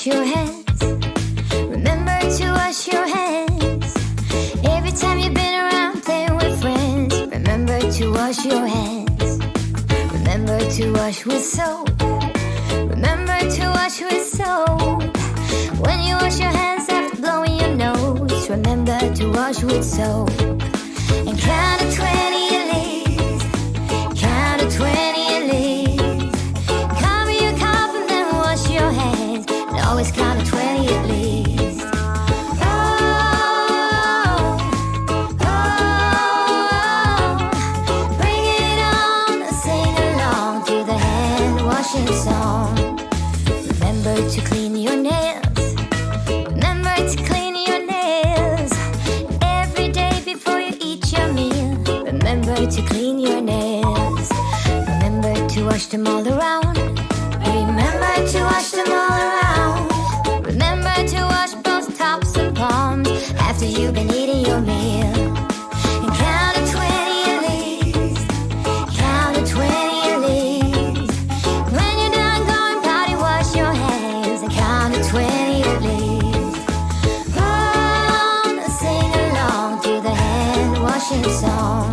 your hands. Remember to wash your hands. Every time you've been around playing with friends. Remember to wash your hands. Remember to wash with soap. Remember to wash with soap. When you wash your hands after blowing your nose, remember to wash with soap. And count to 20 at least. Count to 20 at least. Cover your cough and then wash your hands. And always count to 20 at least. Oh, oh, oh. Bring it on and sing along to the hand washing song. Remember to clean your nails. Remember to clean your nails. Every day before you eat your meal. Remember to clean your nails. Remember to wash them all around. Remember to wash them all around. Remember to wash both tops and palms after you've been eating your meal. And count to 20 at least. Count to 20 at least. When you're done going potty, wash your hands and count to 20 at least. Oh, sing along to the hand washing song.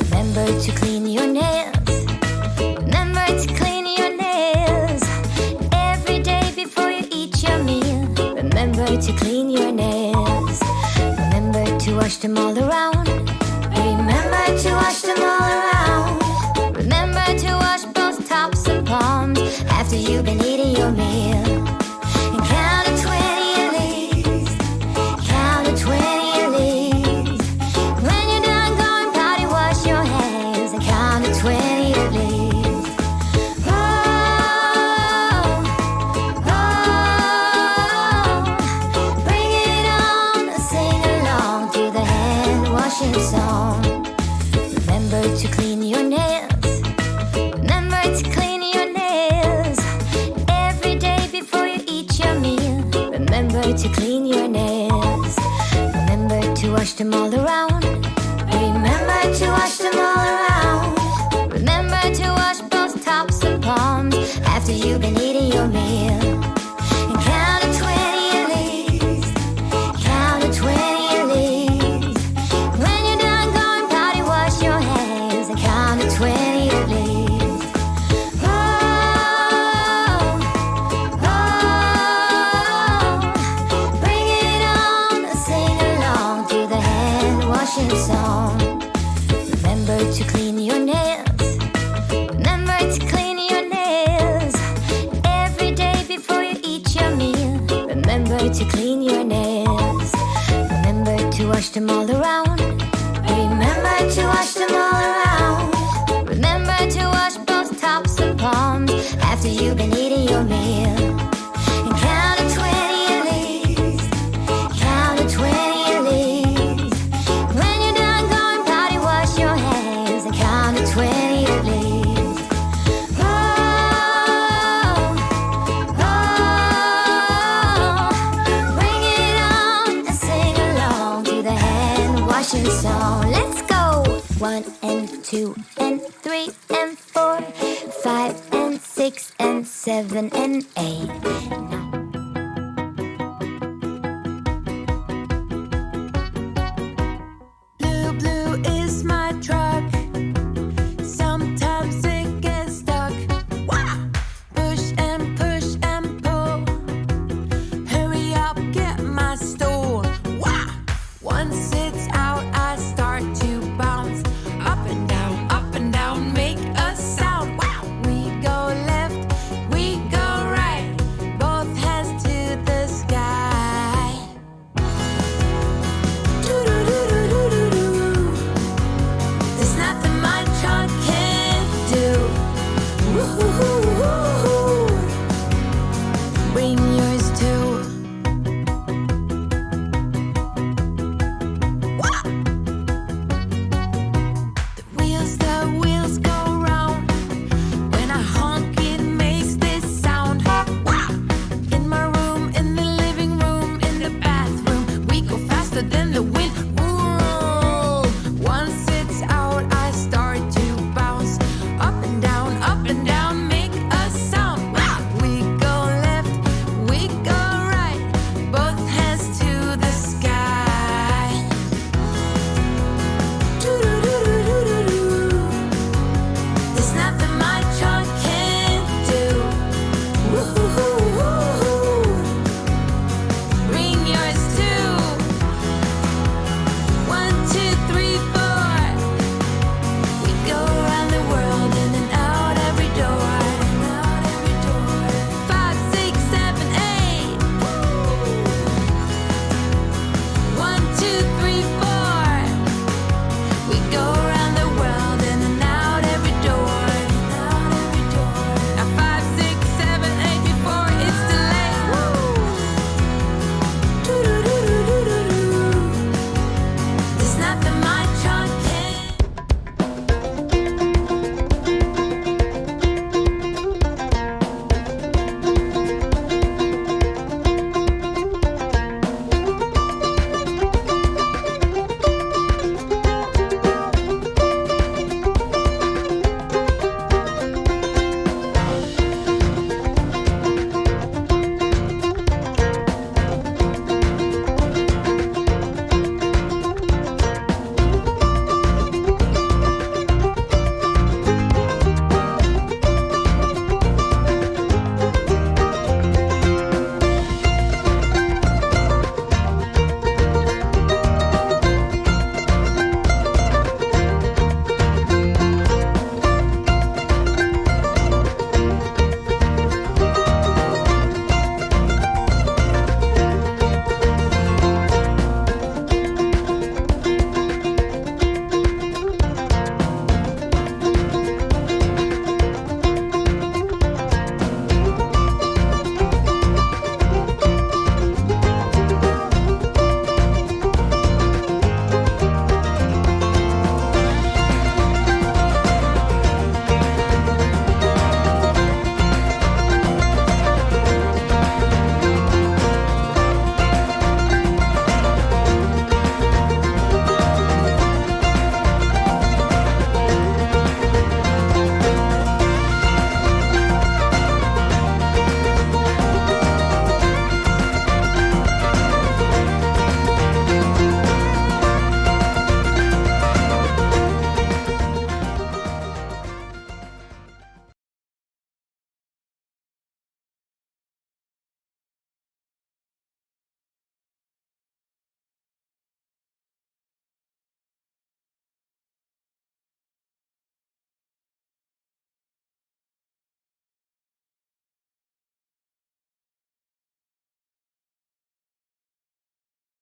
Remember to clean your nails. Remember to clean your nails. Every day before you eat your meal. Remember to clean your nails. Remember to wash them all around. Remember to wash them all around. Remember to wash both tops and palms after you've been eating your meal. And count to 20 at least. Count to 20 at least. When you're done going potty, wash your hands and count to 20 at least. Oh, oh, bring it on and sing along to the hand washing song. Remember to clean your nails. Remember to clean your nails. Every day before you eat your meal. Remember to clean your nails. Remember to wash them all around. Remember to wash them all around. Remember to wash both tops and palms after you've been eating your meal. And count to 20 at least. Count to 20 at least. When you're done going potty, wash your hands and count to 20 at least. Oh, oh, bring it on and sing along to the hand washing song. Remember to clean your nails. Remember to clean your nails. Every day before you eat your meal. Remember to clean your nails. Remember to wash them all around. Remember to wash them all around. Remember to wash both tops and palms after you've been eating your meal. And count to 20 at least. Count to 20 at least. When you're done going potty, wash your hands and count to 20 at least. Oh, oh, bring it on and sing along to the hand washing song. Let's go! 1 and 2 and 3 and 4, 5 and 6 and 7 and 8,